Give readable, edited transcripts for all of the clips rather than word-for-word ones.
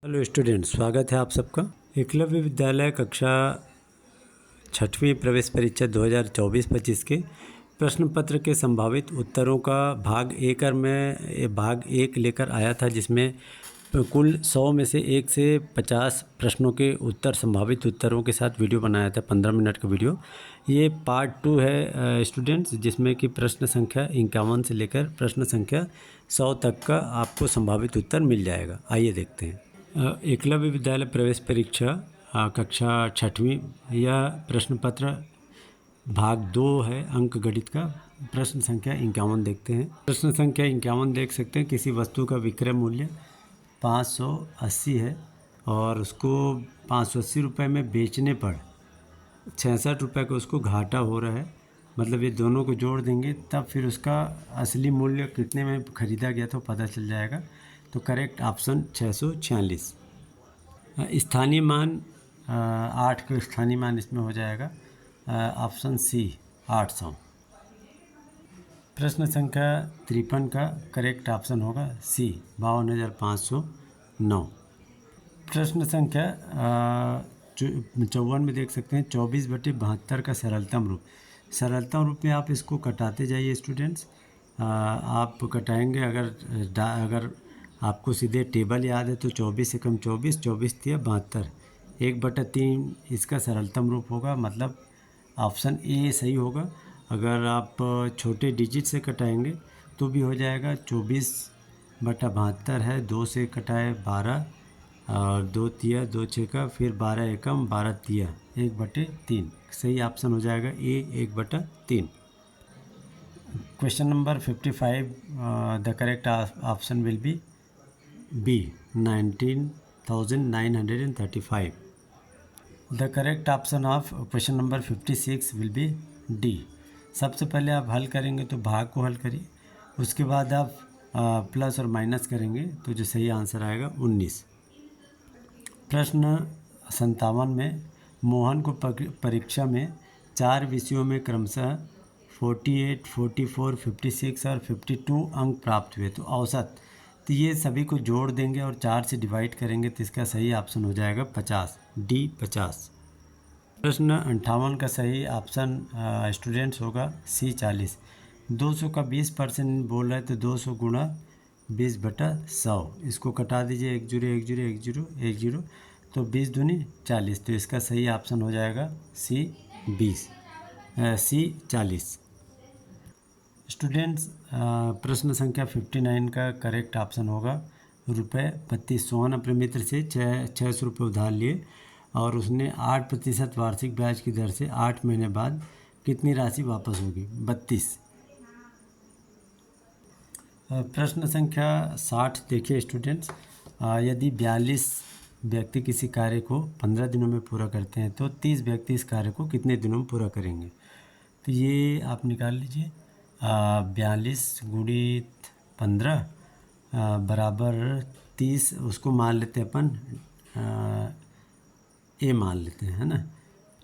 Hello student, स्वागत है आप सबका। एकलव्य विद्यालय कक्षा 6वीं प्रवेश परीक्षा 2024-25 के प्रश्न पत्र के संभावित उत्तरों का भाग एक लेकर आया था, जिसमें कुल 100 में से 1 से 50 प्रश्नों के उत्तर, संभावित उत्तरों के साथ वीडियो बनाया था, 15 मिनट का वीडियो। ये पार्ट 2 है स्टूडेंट्स, जिसमें कि प्रश्न संख्या 51 से लेकर प्रश्न संख्या 100 तक का आपको संभावित उत्तर मिल जाएगा। आइए देखते हैं। एकलव्य विद्यालय प्रवेश परीक्षा कक्षा 6वीं, यह प्रश्न पत्र भाग 2 है, अंक गणित का। प्रश्न संख्या 51 देखते हैं। प्रश्न संख्या 51 देख सकते हैं। किसी वस्तु का विक्रय मूल्य 580 है और उसको 580 रुपये में बेचने पर 66 रुपये का उसको घाटा हो रहा है। मतलब ये दोनों को जोड़ देंगे तब फिर उसका असली मूल्य कितने में ख़रीदा गया तो पता चल जाएगा। तो करेक्ट ऑप्शन 646। स्थानीय मान 8 का स्थानीय मान इसमें हो जाएगा ऑप्शन सी 800। प्रश्न संख्या 53 का करेक्ट ऑप्शन होगा सी 52,509। प्रश्न संख्या 54 में देख सकते हैं 24/72 का सरलतम रूप। सरलतम रूप में आप इसको कटाते जाइए स्टूडेंट्स। आप कटाएंगे अगर आपको सीधे टेबल याद है तो 24 से कम 24, 24 तिया 72, 1/3 इसका सरलतम रूप होगा। मतलब ऑप्शन ए सही होगा। अगर आप छोटे डिजिट से कटाएंगे तो भी हो जाएगा। 24/72 है, 2 से कटाए 12 और 2 तिया 2 छेका, फिर 12 एकम 12 तिया 1/3। सही ऑप्शन हो जाएगा ए 1/3। Question number 55, the correct option will be B 19,935. The correct option of question number 56 will be D. सबसे पहले आप हल करेंगे तो भाग को हल करिए, उसके बाद आप प्लस और माइनस करेंगे तो जो सही आंसर आएगा 19। प्रश्न 57 में मोहन को परीक्षा में 4 विषयों में क्रमशः 48, 44, 56 और 52 अंक प्राप्त हुए। तो औसत, तो ये सभी को जोड़ देंगे और 4 से डिवाइड करेंगे तो इसका सही ऑप्शन हो जाएगा 50, डी 50। प्रश्न 58 का सही ऑप्शन स्टूडेंट्स होगा सी 40। 200 का 20% बोल रहा है तो 200 गुणा 20/100, इसको कटा दीजिए, 1 0 1 0 1 0 1 0, तो 20 दूनी 40। तो इसका सही ऑप्शन हो जाएगा सी 40। स्टूडेंट्स, प्रश्न संख्या 59 का करेक्ट ऑप्शन होगा ₹32। सोहन अपने मित्र से 600 रुपये उधार लिए और उसने 8% वार्षिक ब्याज की दर से 8 महीने बाद कितनी राशि वापस होगी? 32। प्रश्न संख्या 60 देखिए स्टूडेंट्स। यदि 42 व्यक्ति किसी कार्य को 15 दिनों में पूरा करते हैं तो 30 व्यक्ति इस कार्य को कितने दिनों में पूरा करेंगे? तो ये आप निकाल लीजिए। 42 गुणित 15 बराबर 30, उसको मान लेते हैं अपन ए मान लेते हैं, है ना।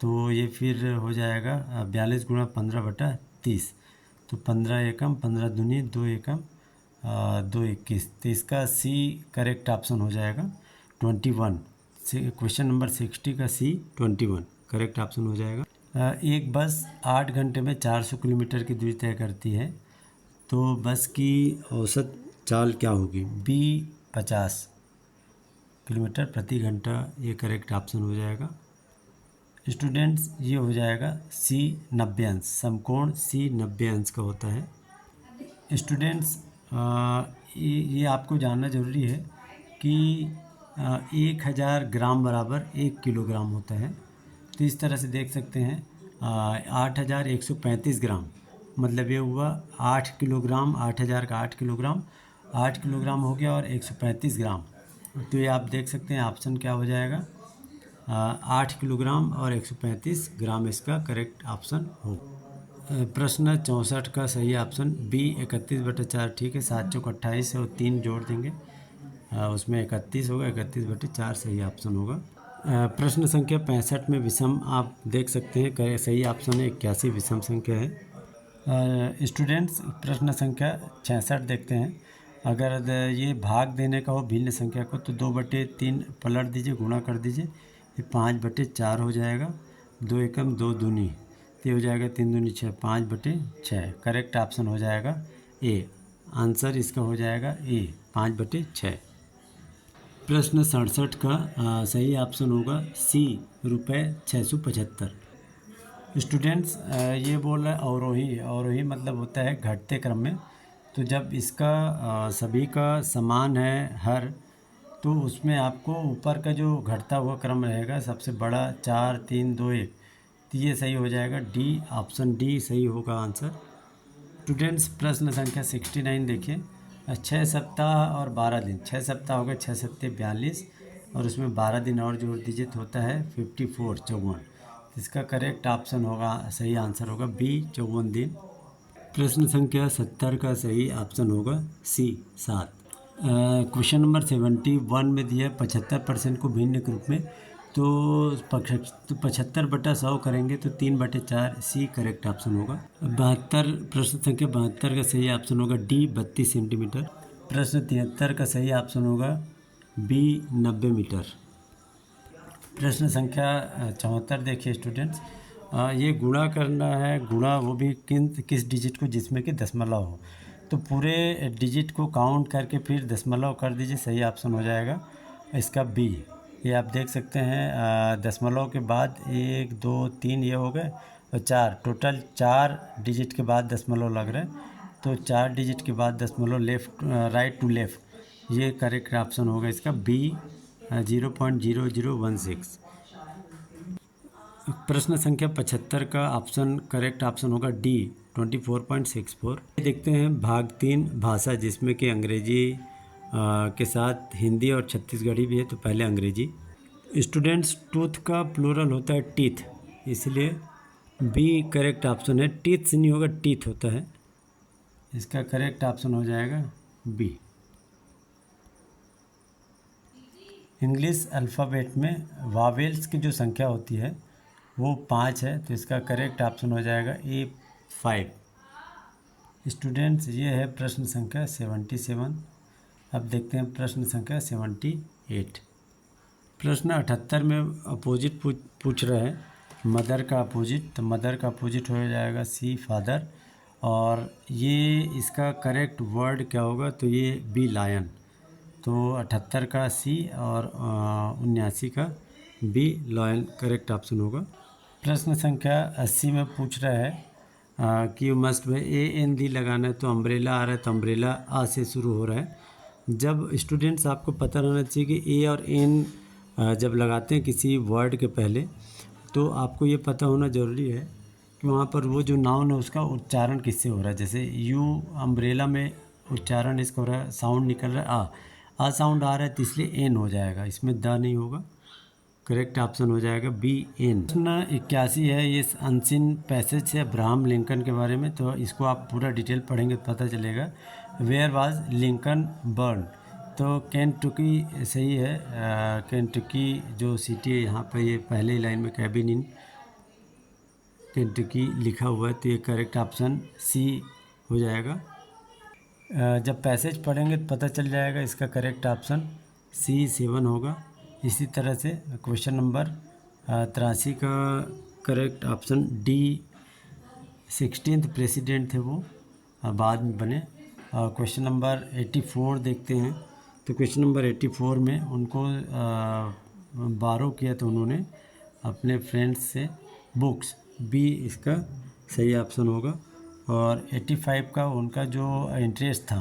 तो ये फिर हो जाएगा 42 गुणा 15/30, तो 15 एकम 15 दूनी 2 एकम 2 21। तो इसका सी करेक्ट ऑप्शन हो जाएगा 21। क्वेश्चन नंबर 60 का सी 21 करेक्ट ऑप्शन हो जाएगा। एक बस 8 घंटे में 400 किलोमीटर की दूरी तय करती है, तो बस की औसत चाल क्या होगी? बी 50 किलोमीटर प्रति घंटा, ये करेक्ट ऑप्शन हो जाएगा। स्टूडेंट्स, ये हो जाएगा सी 90 अंश। समकोण सी 90 अंश का होता है। स्टूडेंट्स, ये आपको जानना ज़रूरी है कि 1000 ग्राम बराबर 1 किलोग्राम होता है। तो इस तरह से देख सकते हैं 8135 ग्राम, मतलब ये हुआ 8 किलोग्राम। 8000 का 8 किलोग्राम, 8 किलोग्राम हो गया और 135 ग्राम। तो ये आप देख सकते हैं ऑप्शन क्या हो जाएगा 8 किलोग्राम और 135 ग्राम, इसका करेक्ट ऑप्शन हो। प्रश्न 64 का सही ऑप्शन बी 31/4 ठीक है। 7 चौक 28 और 3 जोड़ देंगे, उसमें 31 होगा, 31/4 सही ऑप्शन होगा। प्रश्न संख्या 65 में विषम आप देख सकते हैं, सही ऑप्शन है 81 विषम संख्या है। स्टूडेंट्स, प्रश्न संख्या 66 देखते हैं। अगर ये भाग देने का हो भिन्न संख्या को तो 2/3 पलट दीजिए, गुणा कर दीजिए, ये 5/4 हो जाएगा। 2 एकम 2 दूनी, तो ये हो जाएगा 3 दूनी 6, 5/6। करेक्ट ऑप्शन हो जाएगा ए। आंसर इसका हो जाएगा ए, 5/6। प्रश्न 67 का सही ऑप्शन होगा सी, ₹675। स्टूडेंट्स, ये बोल रहा है अवरोही। अवरोही मतलब होता है घटते क्रम में। तो जब इसका सभी का समान है हर, तो उसमें आपको ऊपर का जो घटता हुआ क्रम रहेगा सबसे बड़ा 4 3 2 1, तो ये सही हो जाएगा डी। ऑप्शन डी सही होगा आंसर। स्टूडेंट्स, प्रश्न संख्या 69 देखिए। 6 सप्ताह और 12 दिन। 6 सप्ताह हो गए, 6 सप्ताह 42, और उसमें 12 दिन और जोड़ दीजिए तो होता है 54, 54। इसका करेक्ट ऑप्शन होगा, सही आंसर होगा बी, 54 दिन। प्रश्न संख्या 70 का सही ऑप्शन होगा सी, 7। क्वेश्चन नंबर 71 में दिया है 75% को भिन्न के रूप में, तो 75/100 करेंगे तो 3/4, सी करेक्ट ऑप्शन होगा। 72, प्रश्न संख्या 72 का सही ऑप्शन होगा डी, 32 सेंटीमीटर। प्रश्न 73 का सही ऑप्शन होगा बी, 90 मीटर। प्रश्न संख्या 74 देखिए स्टूडेंट्स। ये गुणा करना है, गुणा वो भी किस डिजिट को जिसमें कि दशमलव हो। तो पूरे डिजिट को काउंट करके फिर दशमलव कर दीजिए, सही ऑप्शन हो जाएगा इसका बी। ये आप देख सकते हैं, दशमलव के बाद 1 2 3 ये हो गए, और 4, टोटल 4 डिजिट के बाद दशमलव लग रहे हैं। तो 4 डिजिट के बाद दशमलव लेफ्ट राइट टू लेफ़्ट, ये करेक्ट ऑप्शन होगा इसका बी, 0.0016। प्रश्न संख्या 75 का ऑप्शन करेक्ट ऑप्शन होगा डी, 24.64। देखते हैं भाग 3 भाषा, जिसमें कि अंग्रेजी के साथ हिंदी और छत्तीसगढ़ी भी है। तो पहले अंग्रेजी। स्टूडेंट्स, टूथ का प्लूरल होता है टीथ, इसलिए बी करेक्ट ऑप्शन है। टीथ से नहीं होगा, टीथ होता है। इसका करेक्ट ऑप्शन हो जाएगा बी। इंग्लिश अल्फ़ाबेट में वावेल्स की जो संख्या होती है वो 5 है, तो इसका करेक्ट ऑप्शन हो जाएगा ए, 5। स्टूडेंट्स, ये है प्रश्न संख्या 77। अब देखते हैं प्रश्न संख्या 78। प्रश्न 78 में अपोजिट पूछ रहा है, मदर का अपोजिट। तो मदर का अपोजिट हो जाएगा सी, फादर। और ये इसका करेक्ट वर्ड क्या होगा, तो ये बी, लायन। तो 78 का सी और 79 का बी, लायन करेक्ट ऑप्शन होगा। प्रश्न संख्या 80 में पूछ रहा है कि मस्ट में ए एन डी लगाना है। तो अम्ब्रेला आ रहा है, तो अम्ब्रेला आ से शुरू हो रहा है। जब स्टूडेंट्स, आपको पता रहना चाहिए कि ए और एन जब लगाते हैं किसी वर्ड के पहले, तो आपको ये पता होना ज़रूरी है कि वहाँ पर वो जो नाउन है उसका उच्चारण किससे हो रहा है। जैसे यू, अम्ब्रेला में उच्चारण इसका हो रहा है, साउंड निकल रहा है आ साउंड आ रहा है, तो इसलिए एन हो जाएगा, इसमें द नहीं होगा। करेक्ट ऑप्शन हो जाएगा बी, एन। प्रश्न 81 है, ये अनसीन पैसेज है अब्राहम लिंकन के बारे में। तो इसको आप पूरा डिटेल पढ़ेंगे तो पता चलेगा। वेयर वाज लिंकन बर्न, तो केंटुकी सही है। केंटुकी जो सिटी है, यहाँ पर ये पहले ही लाइन में कैबिन इन केंटुकी लिखा हुआ है, तो ये करेक्ट ऑप्शन सी हो जाएगा। जब पैसेज पढ़ेंगे तो पता चल जाएगा, इसका करेक्ट ऑप्शन सी, 7 होगा। इसी तरह से क्वेश्चन नंबर 83 का correct option D, 16th president थे वो, बाद में बने। क्वेश्चन नंबर 84 देखते हैं। तो क्वेश्चन नंबर 84 में उनको बारो किया तो उन्होंने अपने फ्रेंड्स से बुक्स, बी इसका सही ऑप्शन होगा। और 85 का उनका जो इंटरेस्ट था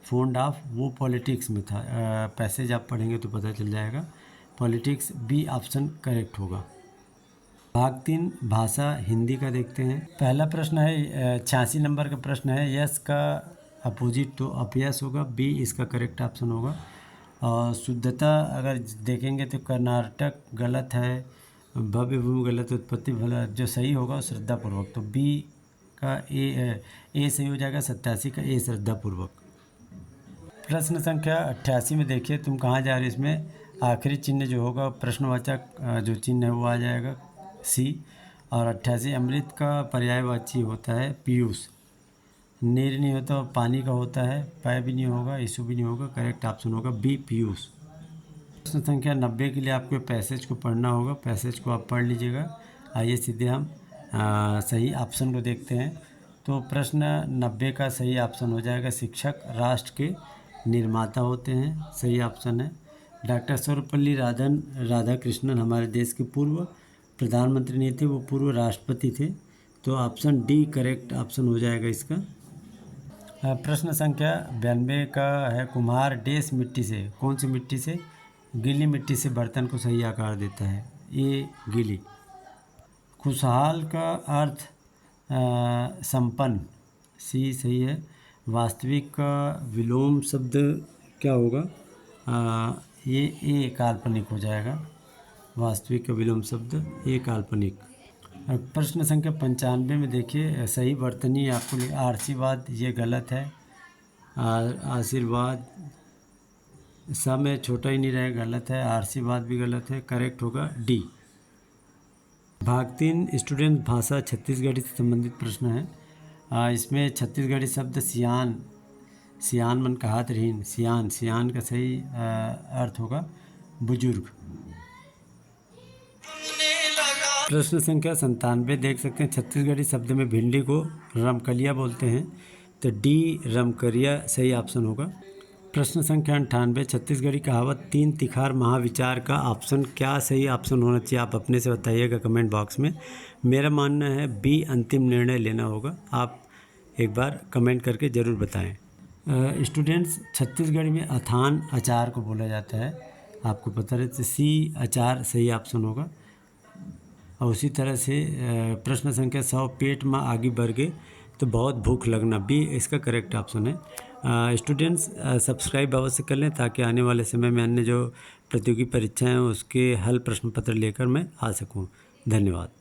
फोन्ड ऑफ, वो पॉलिटिक्स में था। पैसेज आप पढ़ेंगे तो पता चल जाएगा, पॉलिटिक्स, बी ऑप्शन करेक्ट होगा। भाग 3 भाषा हिंदी का देखते हैं। पहला प्रश्न है 86 नंबर का प्रश्न है, यस का अपोजिट तो अपयस होगा, बी इसका करेक्ट ऑप्शन होगा। और शुद्धता अगर देखेंगे तो कर्नाटक गलत है, भव्य भूमि गलत, उत्पत्ति भला, जो सही होगा श्रद्धापूर्वक, तो बी का ए सही हो जाएगा। 87 का ए, श्रद्धापूर्वक। प्रश्न संख्या 88 में देखिए, तुम कहाँ जा रहे हो, इसमें आखिरी चिन्ह जो होगा प्रश्नवाचक जो चिन्ह है वो आ जाएगा सी। और 88 अमृत का पर्यायवाची होता है पीयूष। नीर नहीं होता, पानी का होता है। पै भी नहीं होगा, ईसु भी नहीं होगा। करेक्ट ऑप्शन होगा बी, पीयूष। प्रश्न संख्या 90 के लिए आपको पैसेज को पढ़ना होगा। पैसेज को आप पढ़ लीजिएगा। आइए सीधे हम सही ऑप्शन को देखते हैं। तो प्रश्न 90 का सही ऑप्शन हो जाएगा शिक्षक राष्ट्र के निर्माता होते हैं। सही ऑप्शन है। डॉक्टर सर्वपल्ली राधाकृष्णन हमारे देश के पूर्व प्रधानमंत्री नहीं थे, वो पूर्व राष्ट्रपति थे। तो ऑप्शन डी करेक्ट ऑप्शन हो जाएगा इसका। प्रश्न संख्या 92 का है कुम्हार डेस मिट्टी से, कौन सी मिट्टी से? गीली मिट्टी से बर्तन को सही आकार देता है। ये गीली। खुशहाल का अर्थ संपन्न, सी सही है। वास्तविक का विलोम शब्द क्या होगा? ये काल्पनिक हो जाएगा। वास्तविक का विलोम शब्द ये काल्पनिक। प्रश्न संख्या 95 में देखिए सही वर्तनी आपको आशीर्वाद, ये गलत है। आशीर्वाद समय छोटा ही नहीं रहेगा, गलत है। आशीर्वाद भी गलत है। करेक्ट होगा डी। भाग 3 स्टूडेंट भाषा छत्तीसगढ़ी से संबंधित प्रश्न है। इसमें छत्तीसगढ़ी शब्द सियान, सियान मन कहात रहीन, सियान, सियान का सही अर्थ होगा बुजुर्ग। प्रश्न संख्या 97 देख सकते हैं छत्तीसगढ़ी शब्द में भिंडी को रमकलिया बोलते हैं। तो डी रमकरिया सही ऑप्शन होगा। प्रश्न संख्या 98 छत्तीसगढ़ी कहावत 3 तिखार महाविचार का ऑप्शन क्या सही ऑप्शन होना चाहिए? आप अपने से बताइएगा कमेंट बॉक्स में। मेरा मानना है बी अंतिम निर्णय लेना होगा। आप एक बार कमेंट करके ज़रूर बताएं। स्टूडेंट्स छत्तीसगढ़ी में अथान अचार को बोला जाता है, आपको पता रहे। तो सी अचार सही ऑप्शन होगा। और उसी तरह से प्रश्न संख्या 100 पेट में आगे बढ़ गए तो बहुत भूख लगना, बी इसका करेक्ट ऑप्शन है। स्टूडेंट्स सब्सक्राइब अवश्य कर लें ताकि आने वाले समय में अन्य जो प्रतियोगी परीक्षाएं हैं उसके हल प्रश्न पत्र लेकर मैं आ सकूं। धन्यवाद।